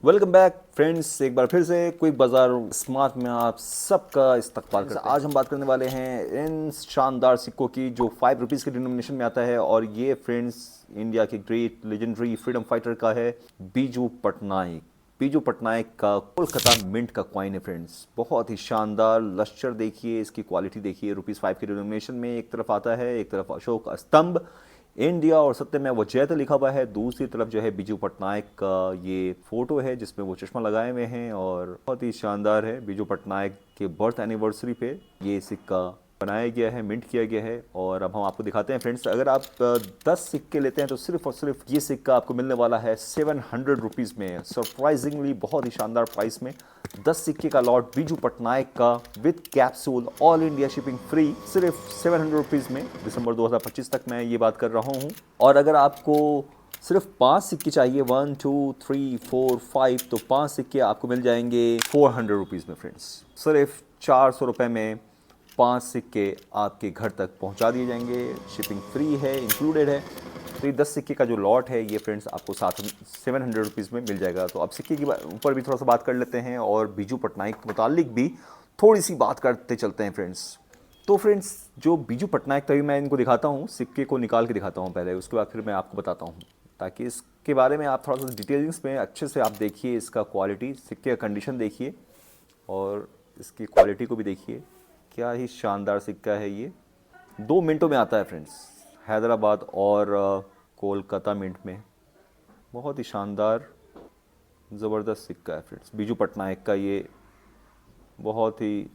Welcome back friends, एक बार फिर से क्विक बाजार स्मार्ट में आप सबका इस्तकबाल करते हैं। आज हम बात करने वाले हैं इन शानदार सिक्कों की जो 5 रुपीज़ के डिनोमिनेशन में आता है। और ये फ्रेंड्स इंडिया के ग्रेट लेजेंडरी फ्रीडम फाइटर का है, बीजू पटनायक। बीजू पटनायक का कोलकाता मिंट का कॉइन है फ्रेंड्स, बहुत ही शानदार। लश्कर देखिए, इसकी क्वालिटी देखिए। ₹5 के डिनोमिनेशन में एक तरफ आता है, एक तरफ अशोक स्तंभ, इंडिया और सत्य में वो जयत लिखा हुआ है। दूसरी तरफ जो है बीजू पटनायक का ये फोटो है जिसमें वो चश्मा लगाए हुए हैं और बहुत ही शानदार है। बीजू पटनायक के बर्थ एनिवर्सरी पे ये सिक्का बनाया गया है, मिंट किया गया है। और अब हम आपको दिखाते हैं फ्रेंड्स, अगर आप 10 सिक्के लेते हैं तो सिर्फ और सिर्फ ये सिक्का आपको मिलने वाला है 700 रुपीज़ में। सरप्राइजिंगली बहुत ही शानदार प्राइस में 10 सिक्के का लॉट बीजू पटनायक का with capsule, all India shipping free, सिर्फ 700 रुपीज़ में। दिसंबर 2025 तक मैं ये बात कर रहा हूँ। और अगर आपको सिर्फ 5 सिक्के चाहिए, 1 2 3 4 5, तो 5 सिक्के आपको मिल जाएंगे 400 रुपीज़ में फ्रेंड्स। सिर्फ 400 रुपये में 5 सिक्के आपके घर तक पहुंचा दिए जाएंगे, शिपिंग फ्री है, इंक्लूडेड है। तो ये 10 सिक्के का जो लॉट है ये फ्रेंड्स आपको 700 रुपीज़ में मिल जाएगा। तो अब सिक्के के ऊपर भी थोड़ा सा बात कर लेते हैं और बीजू पटनायक के मुतालिक भी थोड़ी सी बात करते चलते हैं फ्रेंड्स। तो फ्रेंड्स जो बीजू पटनायक, तभी मैं इनको दिखाता हूँ, सिक्के को निकाल के दिखाता हूँ पहले, उसके बाद फिर मैं आपको बताता हूँ, ताकि इसके बारे में आप थोड़ा सा डिटेलिंग्स में अच्छे से आप देखिए। इसका क्वालिटी, सिक्के का कंडीशन देखिए और इसकी क्वालिटी को भी देखिए। क्या ही शानदार सिक्का है ये। 2 मिनटों में आता है फ्रेंड्स, हैदराबाद और कोलकाता मिंट में। बहुत ही शानदार ज़बरदस्त सिक्का है फ्रेंड्स। बीजू पटनायक का ये बहुत ही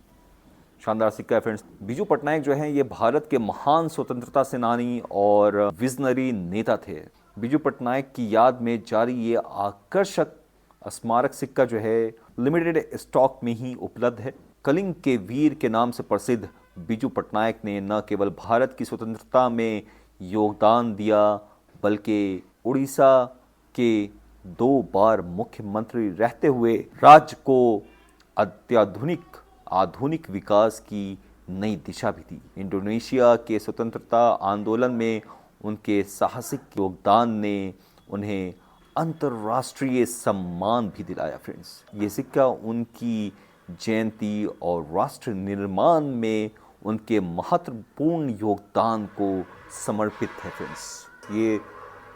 शानदार सिक्का है फ्रेंड्स। बीजू पटनायक जो है ये भारत के महान स्वतंत्रता सेनानी और विजनरी नेता थे। बीजू पटनायक की याद में जारी ये आकर्षक स्मारक सिक्का जो है लिमिटेड स्टॉक में ही उपलब्ध है। कलिंग के वीर के नाम से प्रसिद्ध बीजू पटनायक ने न केवल भारत की स्वतंत्रता में योगदान दिया, बल्कि उड़ीसा के 2 बार मुख्यमंत्री रहते हुए राज्य को आधुनिक विकास की नई दिशा भी दी। इंडोनेशिया के स्वतंत्रता आंदोलन में उनके साहसिक योगदान ने उन्हें अंतर्राष्ट्रीय सम्मान भी दिलाया फ्रेंड्स। ये सिक्का उनकी जयंती और राष्ट्र निर्माण में उनके महत्वपूर्ण योगदान को समर्पित है फ्रेंड्स। ये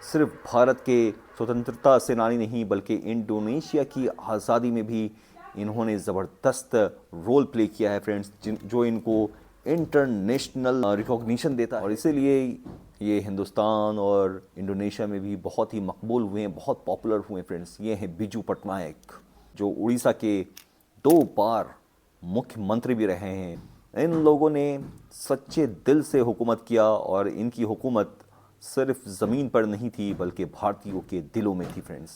सिर्फ भारत के स्वतंत्रता सेनानी नहीं, बल्कि इंडोनेशिया की आज़ादी में भी इन्होंने ज़बरदस्त रोल प्ले किया है फ्रेंड्स, जो इनको इंटरनेशनल रिकॉग्निशन देता है। और इसीलिए ये हिंदुस्तान और इंडोनेशिया में भी बहुत ही मकबूल हुए हैं, बहुत पॉपुलर हुए फ्रेंड्स। ये हैं बीजू पटनायक, जो उड़ीसा के 2 बार मुख्यमंत्री भी रहे हैं। इन लोगों ने सच्चे दिल से हुकूमत किया और इनकी हुकूमत सिर्फ ज़मीन पर नहीं थी, बल्कि भारतीयों के दिलों में थी फ्रेंड्स।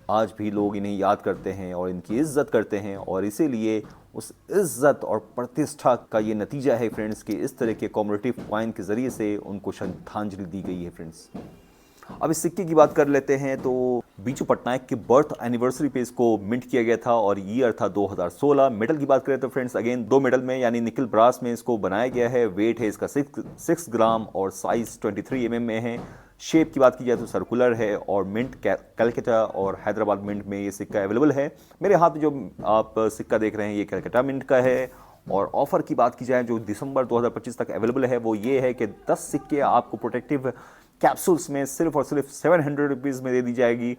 आज भी लोग इन्हें याद करते हैं और इनकी इज़्ज़त करते हैं, और इसीलिए उस इज़्ज़त और प्रतिष्ठा का ये नतीजा है फ्रेंड्स कि इस तरह के कॉमेमोरेटिव कॉइन के ज़रिए से उनको श्रद्धांजलि दी गई है फ्रेंड्स। अब इस सिक्के की बात कर लेते हैं। तो बीजू पटनायक के बर्थ एनिवर्सरी पे इसको मिंट किया गया था और ईयर था 2016। मेटल की बात करें तो फ्रेंड्स अगेन 2 मेटल में यानी निकल ब्रास में इसको बनाया गया है। वेट है इसका 6 ग्राम और साइज 23 mm में है। शेप की बात की जाए तो सर्कुलर है और मिंट कलकत्ता और हैदराबाद मिंट में ये सिक्का अवेलेबल है। मेरे हाथ में जो आप सिक्का देख रहे हैं ये कलकत्ता मिंट का है। और ऑफ़र की बात की जाए जो दिसंबर 2025 तक अवेलेबल है, वो ये है कि 10 सिक्के आपको प्रोटेक्टिव कैप्सूल्स में सिर्फ और सिर्फ 700 रुपीज़ में दे दी जाएगी।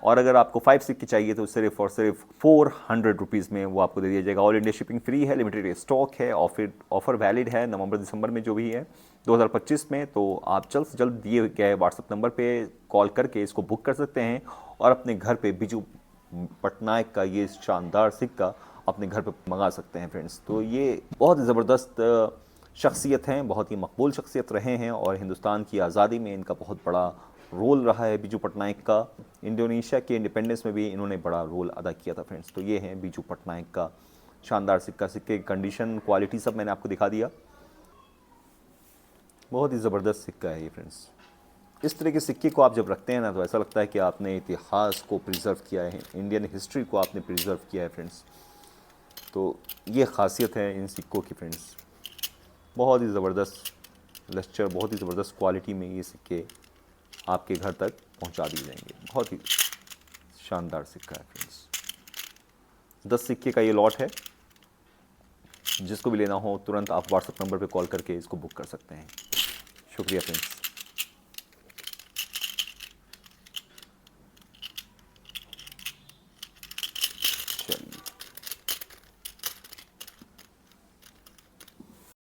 और अगर आपको 5 सिक्के चाहिए तो सिर्फ और सिर्फ 400 रुपीज़ में वो आपको दे दिया जाएगा। ऑल इंडिया शिपिंग फ्री है, लिमिटेड स्टॉक है, ऑफर वैलिड है नवंबर दिसंबर में जो भी है 2025 में। तो आप जल्द से जल्द दिए गए व्हाट्सएप नंबर पे कॉल करके इसको बुक कर सकते हैं और अपने घर पे बीजू पटनायक का ये शानदार सिक्का अपने घर पे मंगा सकते हैं फ्रेंड्स। तो ये बहुत ही ज़बरदस्त शख्सियत हैं, बहुत ही मकबूल शख्सियत रहे हैं और हिंदुस्तान की आज़ादी में इनका बहुत बड़ा रोल रहा है बीजू पटनायक का। इंडोनेशिया के इंडिपेंडेंस में भी इन्होंने बड़ा रोल अदा किया था फ्रेंड्स। तो ये हैं बीजू पटनायक का शानदार सिक्का। सिक्के की कंडीशन, क्वालिटी सब मैंने आपको दिखा दिया। बहुत ही ज़बरदस्त सिक्का है ये फ्रेंड्स। इस तरह के सिक्के को आप जब रखते हैं ना तो ऐसा लगता है कि आपने इतिहास को प्रिजर्व किया है, इंडियन हिस्ट्री को आपने प्रिजर्व किया है फ्रेंड्स। तो ये खासियत है इन सिक्कों की फ्रेंड्स। बहुत ही ज़बरदस्त लश्कर, बहुत ही ज़बरदस्त क्वालिटी में ये सिक्के आपके घर तक पहुंचा दिए जाएंगे। बहुत ही शानदार सिक्का है फ्रेंड्स। 10 सिक्के का ये लॉट है। जिसको भी लेना हो तुरंत आप व्हाट्सएप नंबर पे कॉल करके इसको बुक कर सकते हैं। शुक्रिया फ्रेंड्स।